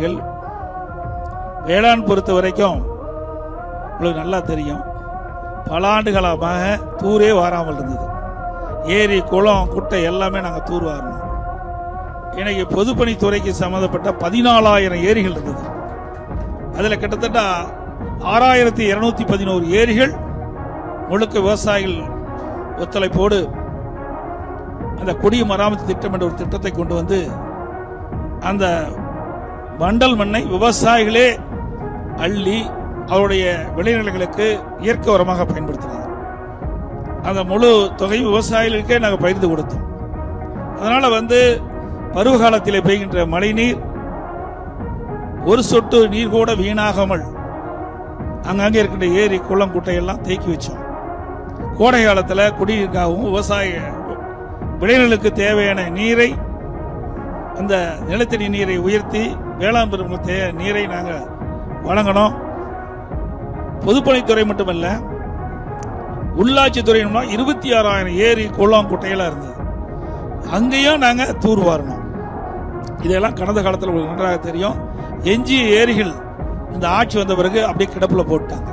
ஏரிகள். வேளாண் பொறுத்த வரைக்கும் உங்களுக்கு நல்லா தெரியும், பல ஆண்டுகளாக தூரே வாராமல் இருந்தது. ஏரி குளம் குட்டை எல்லாமே நாங்கள் தூர் வாரணும். இன்னைக்கு பொதுப்பணித்துறைக்கு சம்பந்தப்பட்ட 14,000 ஏரிகள் இருந்தது. அதில் கிட்டத்தட்ட 6,211 ஏரிகள் முழுக்க விவசாயிகள் ஒத்துழைப்போடு அந்த குடிமராமத்து திட்டம் என்ற ஒரு திட்டத்தை கொண்டு வந்து அந்த வண்டல் மண்ணை விவசாயிகளே அள்ளி அவருடைய விளைநிலங்களுக்கு இயற்கை உரமாக பயன்படுத்தினாங்க. அந்த முழு தொகை விவசாயிகளுக்கே நாங்கள் பகிர்ந்து கொடுத்தோம். அதனால பருவ காலத்தில் பெய்கின்ற மழை நீர் ஒரு சொட்டு நீர் கூட வீணாகாமல் அங்கங்கே இருக்கின்ற ஏரி குளம் குட்டையெல்லாம் தேக்கி வச்சோம். கோடை காலத்தில் குடிநீருக்காகவும் விவசாய விளைநிலங்களுக்கு தேவையான நீரை, அந்த நிலத்தடி நீரை உயர்த்தி வேளாண் பெருமக்களுக்கு நீரை நாங்கள் வழங்கணும். பொதுப்பணித்துறை மட்டுமல்ல, உள்ளாட்சித்துறை 26,000 ஏரி குளம் குட்டையெல்லாம் இருந்தது. அங்கேயும் நாங்கள் தூர் வாரணும். இதெல்லாம் கடந்த காலத்தில் உங்களுக்கு நன்றாக தெரியும். எஞ்சிய ஏரிகள் இந்த ஆட்சி வந்த பிறகு அப்படியே கிடப்புல போட்டாங்க.